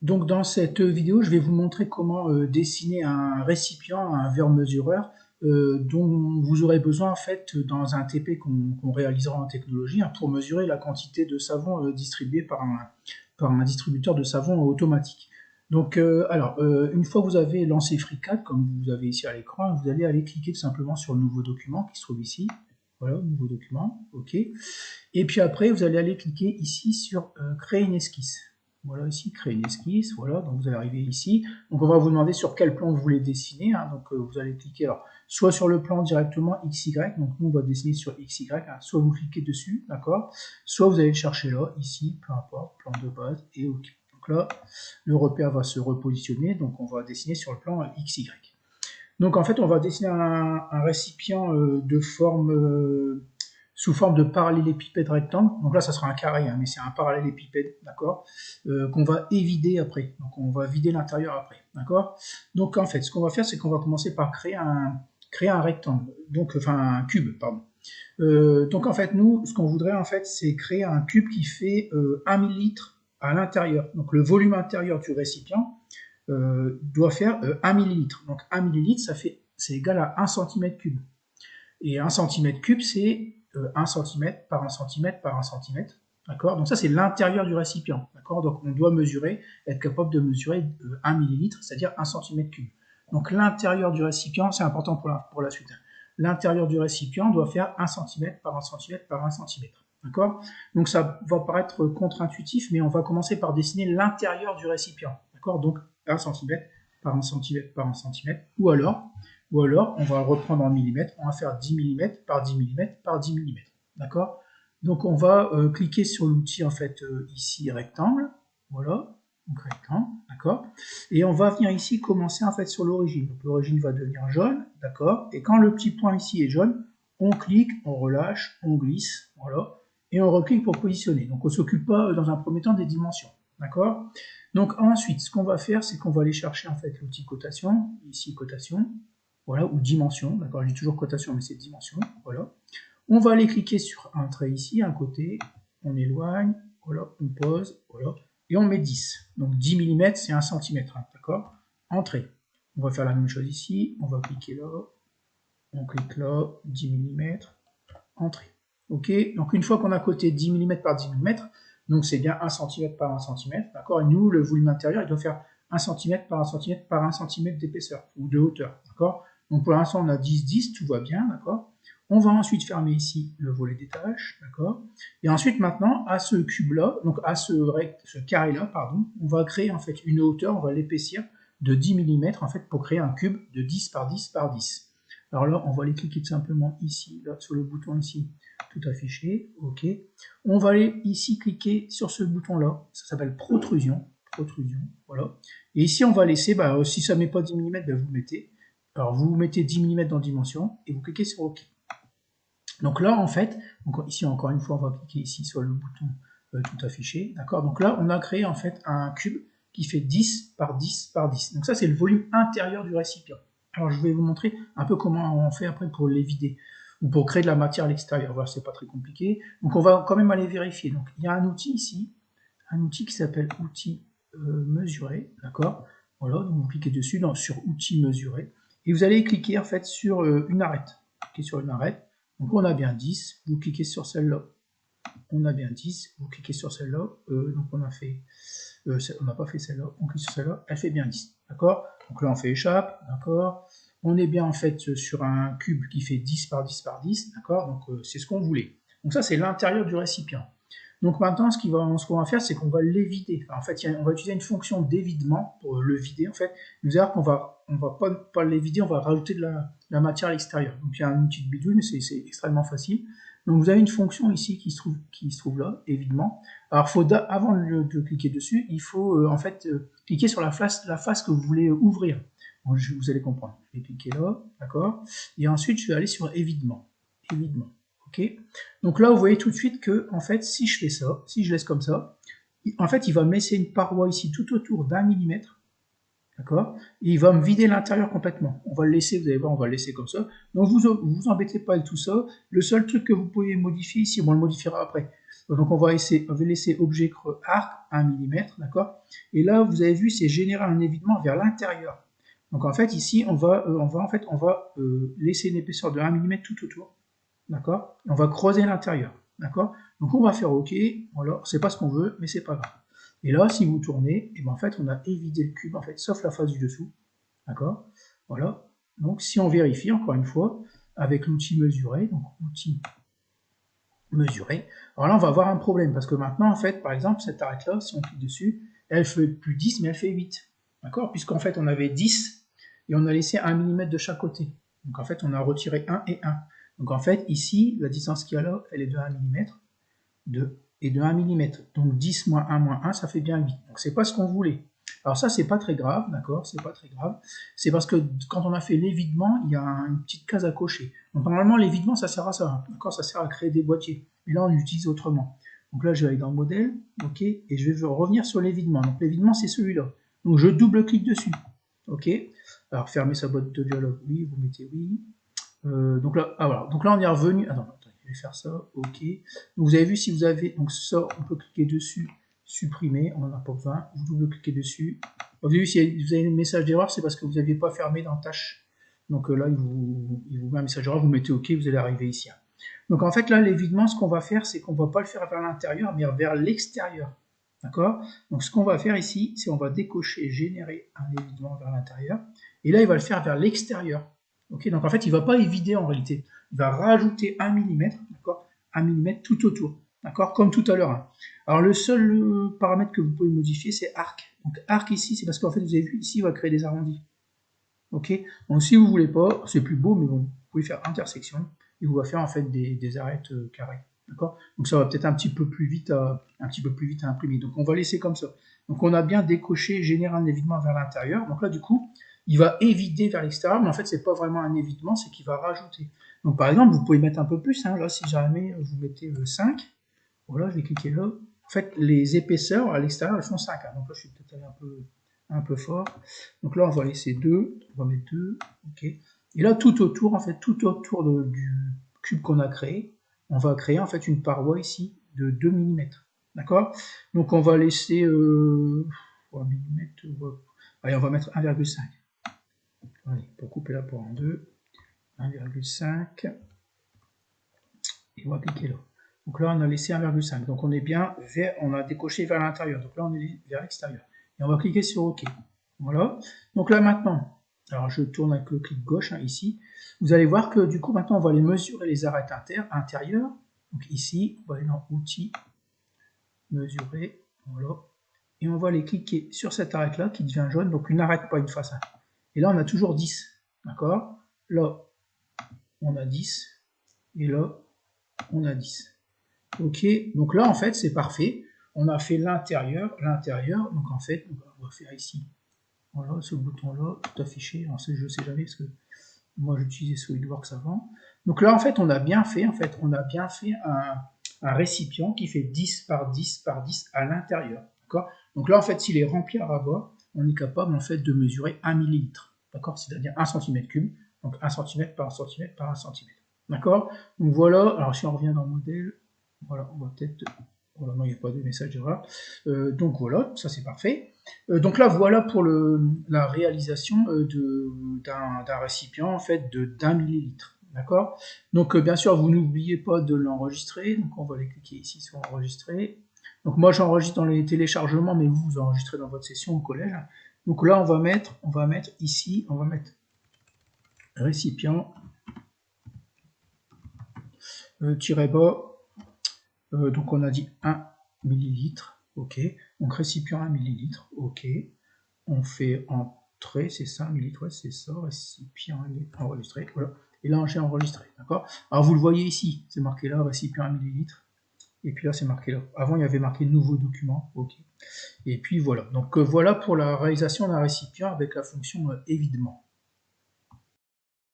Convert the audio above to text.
Donc dans cette vidéo, je vais vous montrer comment dessiner un récipient, un verre mesureur, dont vous aurez besoin en fait dans un TP qu'on réalisera en technologie, hein, pour mesurer la quantité de savon distribué par un distributeur de savon automatique. Donc une fois que vous avez lancé FreeCAD, comme vous avez ici à l'écran, vous allez aller cliquer tout simplement sur le nouveau document qui se trouve ici. Voilà, nouveau document, ok. Et puis après, vous allez aller cliquer ici sur créer une esquisse. Voilà, ici, créer une esquisse, voilà, donc vous allez arriver ici. Donc on va vous demander sur quel plan vous voulez dessiner, hein. Donc vous allez cliquer, alors, soit sur le plan directement XY, donc nous on va dessiner sur XY, hein. Soit vous cliquez dessus, d'accord, soit vous allez le chercher là, ici, peu importe, plan de base, et OK. Donc là, le repère va se repositionner, donc on va dessiner sur le plan XY. Donc en fait, on va dessiner un récipient de forme... sous forme de parallélépipède rectangle. Donc là, ça sera un carré, hein, mais c'est un parallélépipède, d'accord, qu'on va évider après. Donc on va vider l'intérieur après, d'accord. Donc en fait, ce qu'on va faire, c'est qu'on va commencer par créer un rectangle, donc enfin un cube, pardon. Donc en fait, nous, ce qu'on voudrait en fait, c'est créer un cube qui fait 1 millilitre à l'intérieur. Donc le volume intérieur du récipient doit faire 1 millilitre. Donc 1 millilitre, c'est égal à 1 cm3. Et 1 cm3, c'est 1 cm par 1 cm par 1 cm. D'accord. Donc ça, c'est l'intérieur du récipient. D'accord. Donc on doit mesurer, être capable de mesurer 1 millilitre, c'est-à-dire 1 cm3. Donc l'intérieur du récipient, c'est important pour la suite. L'intérieur du récipient doit faire 1 cm par 1 cm par 1 cm. D'accord. Donc ça va paraître contre-intuitif, mais on va commencer par dessiner l'intérieur du récipient. D'accord. Donc 1 cm par 1 cm par 1 cm. Ou alors, on va le reprendre en millimètres, on va faire 10 mm par 10 mm par 10 mm. D'accord. Donc on va cliquer sur l'outil en fait ici rectangle, voilà, donc rectangle, d'accord. Et on va venir ici commencer en fait sur l'origine. Donc l'origine va devenir jaune, d'accord. Et quand le petit point ici est jaune, on clique, on relâche, on glisse, voilà, et on reclique pour positionner. Donc on ne s'occupe pas dans un premier temps des dimensions, d'accord. Donc ensuite, ce qu'on va faire, c'est qu'on va aller chercher en fait l'outil cotation, ici cotation, voilà, ou dimension, d'accord, je dis toujours cotation, mais c'est dimension, voilà. On va aller cliquer sur un trait ici, à un côté, on éloigne, voilà, on pose, voilà, et on met 10. Donc 10 mm, c'est 1 cm, hein, d'accord. Entrée. On va faire la même chose ici, on va cliquer là, on clique là, 10 mm, entrée. Ok, donc une fois qu'on a coté 10 mm par 10 mm, donc c'est bien 1 cm par 1 cm, d'accord, et nous, le volume intérieur, il doit faire 1 cm par 1 cm par 1 cm d'épaisseur, ou de hauteur, d'accord. Donc pour l'instant, on a 10, 10, tout va bien, d'accord. On va ensuite fermer ici le volet des tâches, d'accord. Et ensuite, maintenant, à ce cube-là, donc à ce carré-là, pardon, on va créer en fait une hauteur, on va l'épaissir de 10 mm en fait pour créer un cube de 10 par 10 par 10. Alors là, on va aller cliquer tout simplement ici, là, sur le bouton ici, tout affiché, ok. On va aller ici cliquer sur ce bouton-là, ça s'appelle protrusion, voilà. Et ici, on va laisser, si ça ne met pas 10 mm, vous mettez. Alors vous mettez 10 mm dans dimension et vous cliquez sur OK. Donc là, en fait, donc ici encore une fois, on va cliquer ici sur le bouton tout affiché, d'accord. Donc là, on a créé en fait un cube qui fait 10 par 10 par 10. Donc ça, c'est le volume intérieur du récipient. Alors je vais vous montrer un peu comment on fait après pour les vider ou pour créer de la matière à l'extérieur. Voilà, c'est pas très compliqué. Donc on va quand même aller vérifier. Donc il y a un outil ici, un outil qui s'appelle outil mesurer, d'accord. Voilà, donc vous cliquez dessus sur outil mesurer et vous allez cliquer en fait sur une arête. Cliquez sur une arête. Donc on a bien 10, vous cliquez sur celle-là. On a bien 10, vous cliquez sur celle-là. Donc on n'a pas fait celle-là, on clique sur celle-là, elle fait bien 10. D'accord. Donc là on fait échappe, d'accord. On est bien en fait sur un cube qui fait 10 par 10 par 10, d'accord. Donc c'est ce qu'on voulait. Donc ça c'est l'intérieur du récipient. Donc maintenant, ce qu'on va faire, c'est qu'on va l'éviter. Enfin, en fait, on va utiliser une fonction d'évidement pour le vider. En fait, vous allez voir qu'on va pas l'évider, on va rajouter de la matière à l'extérieur. Donc il y a une petite bidouille, mais c'est extrêmement facile. Donc vous avez une fonction ici qui se trouve là, évidemment. Alors avant de cliquer dessus, il faut en fait cliquer sur la face que vous voulez ouvrir. Donc, vous allez comprendre. Je vais cliquer là, d'accord. Et ensuite, je vais aller sur évidement. Okay. Donc là, vous voyez tout de suite que, en fait, si je fais ça, si je laisse comme ça, en fait, il va me laisser une paroi ici tout autour d'1 mm, d'accord? Et il va me vider l'intérieur complètement. On va le laisser, vous allez voir, on va le laisser comme ça. Donc vous embêtez pas avec tout ça. Le seul truc que vous pouvez modifier ici, on le modifiera après. Donc on va laisser objet creux arc 1 mm, d'accord? Et là, vous avez vu, c'est générer un évidement vers l'intérieur. Donc en fait, ici, on va laisser une épaisseur de 1 mm tout autour, d'accord? Et on va creuser l'intérieur, d'accord? Donc on va faire OK, voilà, c'est pas ce qu'on veut, mais c'est pas grave. Et là, si vous tournez, et ben en fait, on a évidé le cube, en fait, sauf la face du dessous, d'accord? Voilà. Donc si on vérifie, encore une fois, avec l'outil mesurer, donc outil mesurer, alors là, on va avoir un problème, parce que maintenant, en fait, par exemple, cette arête-là, si on clique dessus, elle fait plus 10, mais elle fait 8, d'accord? Puisqu'en fait, on avait 10, et on a laissé 1 mm de chaque côté. Donc en fait, on a retiré 1 et 1. Donc en fait, ici, la distance qu'il y a là, elle est de 1 mm, et de 1 mm. Donc 10 moins 1 moins 1, ça fait bien 8. Donc c'est pas ce qu'on voulait. Alors ça, c'est pas très grave, d'accord? C'est pas très grave. C'est parce que quand on a fait l'évidement, il y a une petite case à cocher. Donc normalement, l'évidement, ça sert à ça, d'accord? Ça sert à créer des boîtiers. Mais là, on l'utilise autrement. Donc là, je vais aller dans le modèle, ok? Et je vais revenir sur l'évidement. Donc l'évidement, c'est celui-là. Donc je double-clique dessus, ok? Alors fermer sa boîte de dialogue, oui, vous mettez oui. Donc là, voilà. Donc là, on est revenu. Attends, je vais faire ça, ok. Donc vous avez vu, si vous avez, donc ça, on peut cliquer dessus, supprimer, on n'en a pas besoin, vous double-cliquez dessus. Vous avez vu, si vous avez un message d'erreur, c'est parce que vous n'aviez pas fermé dans tâche. Donc là, il vous met un message d'erreur, vous mettez ok, vous allez arriver ici. Donc en fait, là, l'évidement, ce qu'on va faire, c'est qu'on ne va pas le faire vers l'intérieur, mais vers l'extérieur. D'accord? Donc ce qu'on va faire ici, c'est on va décocher générer un évidement vers l'intérieur. Et là, il va le faire vers l'extérieur. Okay, donc en fait, il ne va pas évider en réalité. Il va rajouter 1 mm, d'accord, 1 mm tout autour, d'accord, comme tout à l'heure. Alors le seul paramètre que vous pouvez modifier, c'est arc. Donc arc ici, c'est parce qu'en fait, vous avez vu, ici, il va créer des arrondis. Ok, donc si vous ne voulez pas, c'est plus beau, mais bon, vous pouvez faire intersection, et vous va faire en fait des arêtes carrées. D'accord. Donc ça va peut-être un petit peu plus vite à imprimer. Donc on va laisser comme ça. Donc on a bien décoché, générer un évidement vers l'intérieur. Donc là, du coup, il va évider vers l'extérieur, mais en fait, c'est pas vraiment un évidement, c'est qu'il va rajouter. Donc par exemple, vous pouvez mettre un peu plus. Là, si jamais vous mettez 5, voilà, je vais cliquer là. En fait, les épaisseurs à l'extérieur, elles font 5. Donc là, je suis peut-être allé un peu fort. Donc là, on va laisser 2. On va mettre 2. Ok. Et là, tout autour, en fait, tout autour du cube qu'on a créé, on va créer en fait une paroi ici de 2 mm. D'accord? Donc on va laisser 3 mm. Allez, on va mettre 1,5. Allez, pour couper la poire en deux, 1,5. Et on va cliquer là. Donc là, on a laissé 1,5. Donc on est bien vers, on a décoché vers l'intérieur. Donc là, on est vers l'extérieur. Et on va cliquer sur OK. Voilà. Donc là maintenant, alors je tourne avec le clic gauche ici. Vous allez voir que du coup maintenant on va aller mesurer les arêtes intérieures. Donc ici, on va aller dans Outils, Mesurer, voilà. Et on va aller cliquer sur cette arête là qui devient jaune. Donc une arête, pas une face. Et là on a toujours 10. D'accord? Là, on a 10. Et là, on a 10. Ok, donc là en fait c'est parfait. On a fait l'intérieur, donc en fait on va faire ici. Voilà, ce bouton-là, tout affiché. Alors je ne sais jamais parce que moi j'utilisais SolidWorks avant. Donc là en fait on a bien fait, un récipient qui fait 10 par 10 par 10 à l'intérieur. D'accord. Donc là en fait s'il est rempli à ras-bas, on est capable en fait de mesurer 1 millilitre. D'accord, c'est-à-dire 1 cm3, donc 1 cm par 1 cm par 1 cm. D'accord. Donc voilà, alors si on revient dans le modèle, voilà, on va peut-être... Voilà, non, il n'y a pas de message d'erreur. Donc voilà, ça c'est parfait. Donc là, voilà pour la réalisation d'un récipient en fait d'1 millilitre. D'accord. Donc bien sûr, vous n'oubliez pas de l'enregistrer. Donc on va aller cliquer ici sur enregistrer. Donc moi j'enregistre dans les téléchargements, mais vous enregistrez dans votre session au collège. Donc là on va mettre ici, on va mettre récipient tiré bas. Donc on a dit 1 millilitre, ok. Donc récipient 1 millilitre, ok. On fait entrée, c'est ça, millilitre, ouais, c'est ça, récipient enregistré, voilà. Et là j'ai enregistré, d'accord. Alors vous le voyez ici, c'est marqué là, récipient 1 millilitre. Et puis là c'est marqué là. Avant il y avait marqué nouveau document, ok. Et puis voilà. Donc voilà pour la réalisation d'un récipient avec la fonction évidement.